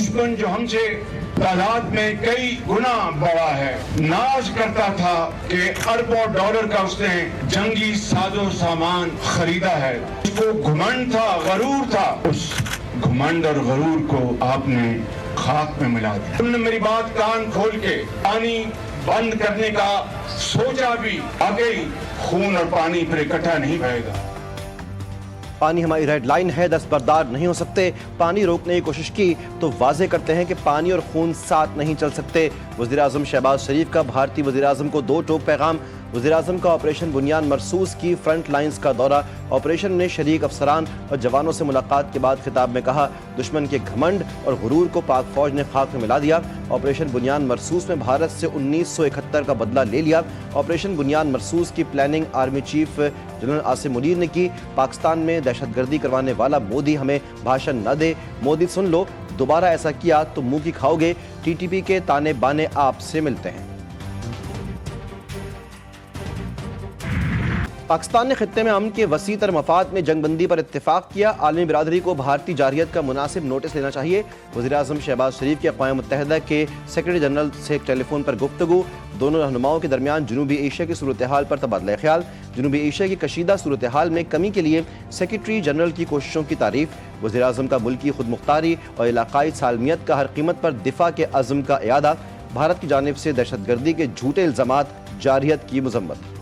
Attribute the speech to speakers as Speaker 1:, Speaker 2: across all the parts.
Speaker 1: दुश्मन जो हमसे तादाद में कई गुना बड़ा है, नाज करता था कि अरबों डॉलर का उसने जंगी साजो सामान खरीदा है। उसको घमंड था, गरूर था, उस घमंड और गरूर को आपने खाक में मिला दिया। तुमने मेरी बात कान खोल के पानी बंद करने का सोचा भी, आगे खून और पानी फिर इकट्ठा नहीं बहेगा।
Speaker 2: पानी हमारी रेड लाइन है, दस्तबरदार नहीं हो सकते। पानी रोकने की कोशिश की तो वाजे करते हैं कि पानी और खून साथ नहीं चल सकते। वज़ीर-ए-आज़म शहबाज शरीफ का भारतीय वज़ीर-ए-आज़म को दो टोक पैगाम। वज़ीर-ए-आज़म का ऑपरेशन बुनियान मरसूस की फ्रंट लाइंस का दौरा। ऑपरेशन में शरीक अफसरान और जवानों से मुलाकात के बाद खिताब में कहा, दुश्मन के घमंड और गुरूर को पाक फौज ने खाक में मिला दिया। ऑपरेशन बुनियान मरसूस में भारत से 1971 का बदला ले लिया। ऑपरेशन बुनियान मरसूस की planning army chief general Asim Munir ने की। पाकिस्तान में दहशतगर्दी करवाने वाला मोदी हमें भाषण न दे। मोदी सुन लो, दोबारा ऐसा किया तो मुंह की खाओगे। टीटीपी के ताने बाने आपसे मिलते हैं। पाकिस्तान ने खित्ते में अमन के वसी तर मफाद में जंगबंदी पर इत्तेफाक किया। आलमी बिरादरी को भारतीय जारियत का मुनासिब नोटिस लेना चाहिए। वज़ीर-ए-आज़म शहबाज शरीफ की अक़वाम मुत्तहिदा के सेक्रेटरी जनरल से टेलीफोन पर गुफ्तगू। दोनों रहनुमाओं के दरमियान जनूबी एशिया की सूरत हाल पर तबादला ख्याल। जनूबी एशिया की कशीदा सूरत हाल में कमी के लिए सेक्रेटरी जनरल की कोशिशों की तारीफ। वज़ीर-ए-आज़म का मुल्की खुद मुख्तारी और इलाकाई सालमियत का हर कीमत पर दिफा के अज़्म का इयादा। भारत की जानिब से दहशतगर्दी के झूठे इल्ज़ामात, जारहियत की मज़म्मत।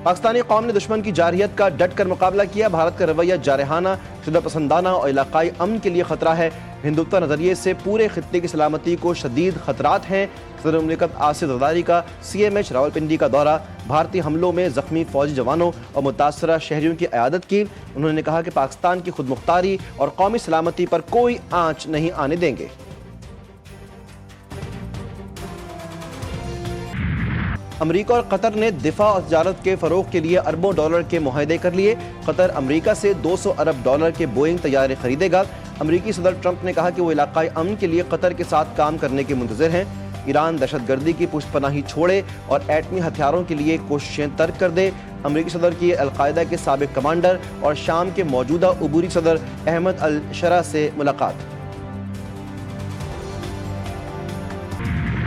Speaker 2: पाकिस्तानी कौम ने दुश्मन की जारहियत का डट कर मुकाबला किया। भारत का रवैया जारहाना, शुदा पसंदाना और इलाकाई अमन के लिए खतरा है। हिंदुत्व नज़रिए से पूरे खित्ते की सलामती को शदीद खतरात हैं। सदर मुमलिकत आसिफ ज़रदारी का CMH रावलपिंडी का दौरा। भारतीय हमलों में ज़ख्मी फौजी जवानों और मुतासरा शहरियों की इयादत की। उन्होंने कहा कि पाकिस्तान की खुद मुख्तारी और कौमी सलामती पर कोई आँच नहीं आने देंगे। अमरीका और कतर ने दिफा और तजारत के फ़रोग़ के लिए अरबों डॉलर के मुआहदे कर लिए। कतर अमरीका से 200 अरब डॉलर के बोइंग तैयारे खरीदेगा। अमरीकी सदर ट्रंप ने कहा कि वो इलाकाई अमन के लिए कतर के साथ काम करने के मुंतज़िर हैं। ईरान दहशतगर्दी की पुष्टपनाही छोड़े और एटमी हथियारों के लिए कोशिशें तर्क कर दे। अमरीकी सदर की अलकायदा के साबिक कमांडर और शाम के मौजूदा उबूरी सदर अहमद अल शरा से मुलाकात।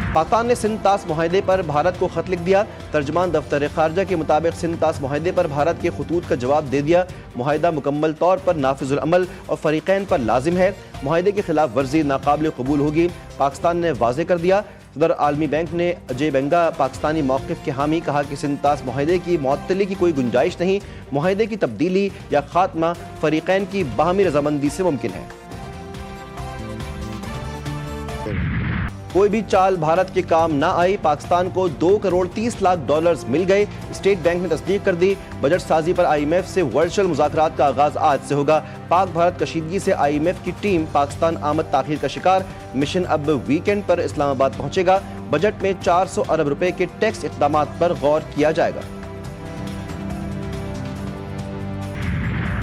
Speaker 2: पाकिस्तान ने सिंध तास मुआहदे पर भारत को खत लिख दिया। तर्जमान दफ्तर खारजा के मुताबिक सिंध तास मुआहदे पर भारत के खतूत का जवाब दे दिया। मुआहदा मुकम्मल तौर पर नाफिजुल अमल और फरीकैन पर लाजिम है। मुआहदे की खिलाफ वर्जी नाकाबिल कबूल होगी। पाकिस्तान ने वाज़े कर दिया। सदर आलमी बैंक ने अजय बेंगा पाकिस्तानी मौक़िफ़ के हामी, कहा कि सिंध तास मुआहदे की मुअत्तली की कोई गुंजाइश नहीं। मुआहदे की तब्दीली या खात्मा फरीकैन की बाहमी रजामंदी से मुमकिन है। कोई भी चाल भारत के काम ना आई। पाकिस्तान को 2 करोड़ 30 लाख डॉलर्स मिल गए। स्टेट बैंक ने तस्दीक कर दी। बजट साजी पर IMF से वर्चुअल मुज़ाकरात का आगाज आज से होगा। पाक भारत कशीदगी से IMF की टीम पाकिस्तान आमद ताख़ीर का शिकार। मिशन अब वीकेंड पर इस्लामाबाद पहुंचेगा। बजट में 400 अरब रुपए के टैक्स इक़दामात पर गौर किया जाएगा।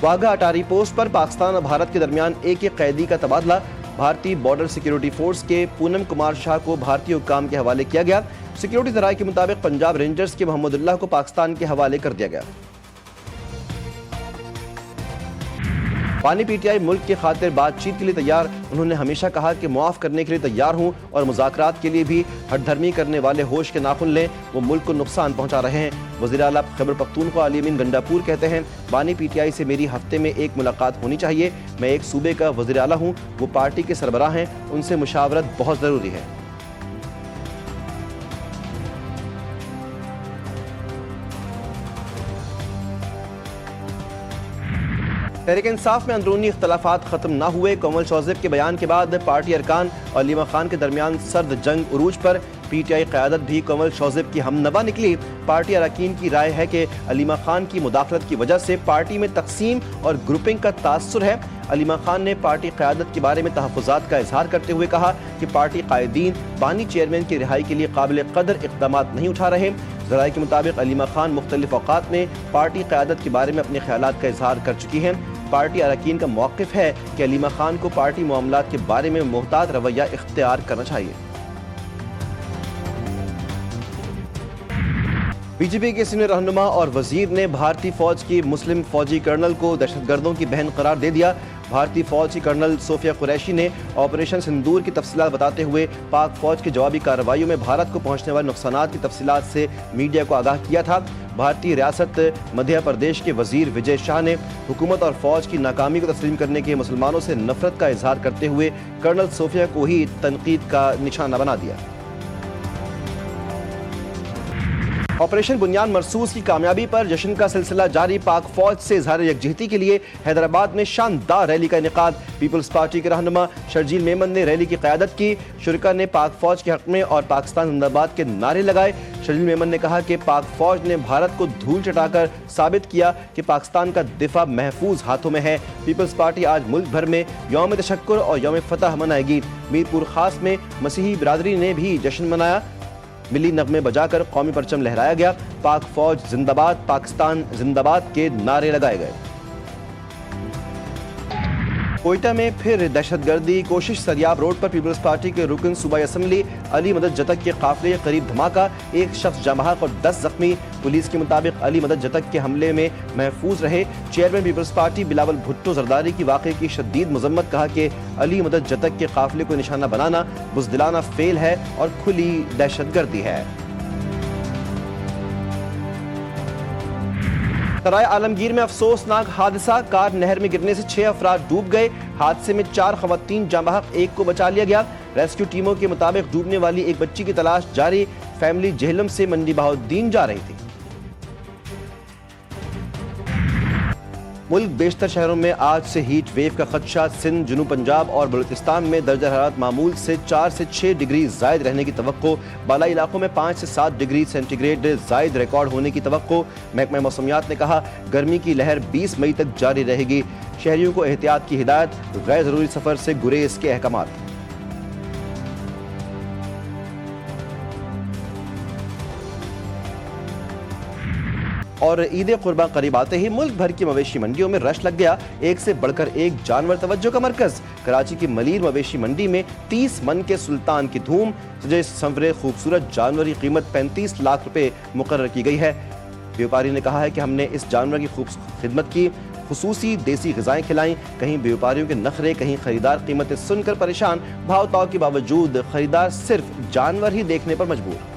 Speaker 2: वाघा अटारी पोस्ट पर पाकिस्तान और भारत के दरमियान एक कैदी का तबादला। भारतीय बॉर्डर सिक्योरिटी फोर्स के पूनम कुमार शाह को भारतीय हुक्काम के हवाले किया गया। सिक्योरिटी ज़राए के मुताबिक पंजाब रेंजर्स के मोहम्मदुल्लाह को पाकिस्तान के हवाले कर दिया गया। पानी PTI मुल्क की खातिर बातचीत के लिए तैयार। उन्होंने हमेशा कहा कि मुआफ़ करने के लिए तैयार हूँ और मुज़ाकरात के लिए भी हठधर्मी करने वाले होश के नाखुन लें, वो मुल्क को नुकसान पहुँचा रहे हैं। वज़ीर आला खैबर पख्तूनख्वा अली अमीन गंडापुर कहते हैं, बानी PTI से मेरी हफ्ते में एक मुलाकात होनी चाहिए। मैं एक सूबे का वज़ीर आला हूँ, वो पार्टी के सरबराह हैं, उनसे मुशावरत बहुत ज़रूरी है। तहरीक इंसाफ में अंदरूनी इख्तलाफात खत्म ना हुए। कोमल शौज़ेब के बयान के बाद पार्टी अरकान और अलीमा खान के दरमियान सर्द जंग उरूज पर। PTI क़यादत भी कोमल शौज़ेब की हमनवा निकली। पार्टी अरकान की राय है कि अलीमा खान की मुदाखलत की वजह से पार्टी में तकसीम और ग्रुपिंग का तासुर है। अलीमा खान ने पार्टी क़यादत के बारे में तहफ़्फ़ुज़ात का इजहार करते हुए कहा कि पार्टी कायदीन बानी चेयरमैन की रिहाई के लिए काबिल कदर इक़दामात नहीं उठा रहे। ज़राए के मुताबिक अलीमा खान मुख्तलिफ औक़ात में पार्टी क़यादत के बारे में अपने ख़यालात का इजहार कर चुकी हैं। पार्टी अरकान का मौक़िफ़ है कि अलीमा खान को पार्टी मामलात के बारे में मुहतात रवैया इख्तियार करना चाहिए। BJP के सीनियर रहनुमा और वजीर ने भारतीय फौज की मुस्लिम फौजी कर्नल को दहशतगर्दों की बहन करार दे दिया। भारतीय फौज की कर्नल सोफिया कुरैशी ने ऑपरेशन सिंदूर की तफसीलात बताते हुए पाक फौज की जवाबी कार्रवाइयों में भारत को पहुंचने वाले नुकसानात की तफसीलात से मीडिया को आगाह किया था। भारतीय रियासत मध्य प्रदेश के वजीर विजय शाह ने हुकूमत और फौज की नाकामी को तस्लीम करने के मुसलमानों से नफरत का इजहार करते हुए कर्नल सोफिया को ही तनकीद का निशाना बना दिया। ऑपरेशन बुनियान मरसूस की कामयाबी पर जश्न का सिलसिला जारी। पाक फौज से इजहार यकजहती के लिए हैदराबाद में शानदार रैली का इनेकाद। पीपल्स पार्टी के रहनुमा शर्जील मेमन ने रैली की क़यादत की। शुरका ने पाक फौज के हक में और पाकिस्तान जिंदाबाद के नारे लगाए। शर्जील मेमन ने कहा कि पाक फौज ने भारत को धूल चटाकर साबित किया कि पाकिस्तान का दिफा महफूज हाथों में है। पीपल्स पार्टी आज मुल्क भर में यौम तशक्कुर और यौम फतह मनाएगी। मीरपुर खास में मसीही बिरादरी ने भी जश्न मनाया। मिली नगमे बजाकर कौमी परचम लहराया गया। पाक फौज जिंदाबाद, पाकिस्तान जिंदाबाद के नारे लगाए गए। कोयटा में फिर दहशतगर्दी कोशिश। सरियाब रोड पर पीपल्स पार्टी के रुकन सूबाई असम्बली अली मदद जतक के काफिले के करीब धमाका, एक शख्स जाँ बहक और 10 जख्मी। पुलिस के मुताबिक अली मदद जतक के हमले में महफूज रहे। Chairman Peoples Party Bilawal Bhutto Zardari की वाक़े की शदीद मजम्मत, कहा कि अली मदद जतक के काफिले को निशाना बनाना बुज़दिलाना फेल है और खुली दहशतगर्दी है। सराय आलमगीर में अफसोसनाक हादसा। कार नहर में गिरने से 6 अफराद डूब गए। हादसे में 4 खवातीन जाँ बहक, 1 को बचा लिया गया। रेस्क्यू टीमों के मुताबिक डूबने वाली एक बच्ची की तलाश जारी। फैमिली जेहलम से मंडी बहाउद्दीन जा रही थी। मुल्क बेशतर शहरों में आज से हीट वेव का खदशा। सिंध, जनूब पंजाब और बलूचिस्तान में दर्जा हरारत मामूल से 4 से 6 डिग्री जायद रहने की तवक्को। बालाई इलाकों में 5 से 7 डिग्री सेंटीग्रेड जायद रिकॉर्ड होने की तवक्को। महकमा मौसमियात ने कहा गर्मी की लहर 20 मई तक जारी रहेगी। शहरियों को एहतियात की हिदायत, गैर ज़रूरी सफ़र से गुरेज के अहकामात। और ईद कुर्बान करीब आते ही मुल्क भर की मवेशी मंडियों में रश लग गया। एक से बढ़कर एक जानवर तवज्जो का मरकज। कराची की मलीर मवेशी मंडी में 30 मन के सुल्तान की धूम। सजे संवरे खूबसूरत जानवर की कीमत 35 लाख रुपए मुकर्रर की गई है। व्यापारी ने कहा है कि हमने इस जानवर की खूब खिदमत की, खुसूसी देसी ग़िज़ाएं खिलाई। कहीं व्यापारियों के नखरे, कहीं खरीदार कीमतें सुनकर परेशान। भाव ताव के बावजूद खरीदार सिर्फ जानवर ही देखने पर मजबूर।